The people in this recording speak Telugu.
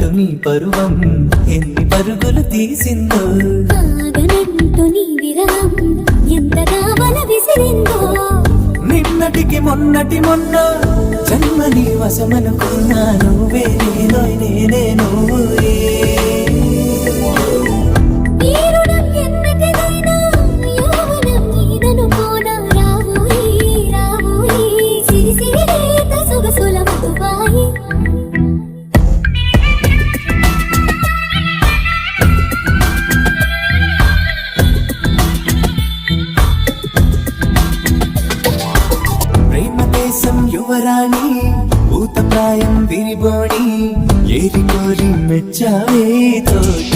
ఆగనంటూ నీ పరువం ఎన్ని పరుగులు తీసిందో, ఆగనంటూ నీ విరహం ఎంతగా వల విసిరిందో. నిన్నటికి మొన్నటి మొన్న జన్మని వశమనుకున్నా, నువ్వే నేనోయ్ నేనే నువ్వే. యువరాణి భూత ప్రాయం విరిబోణి ఏరి కోరి మెచ్చావే తోట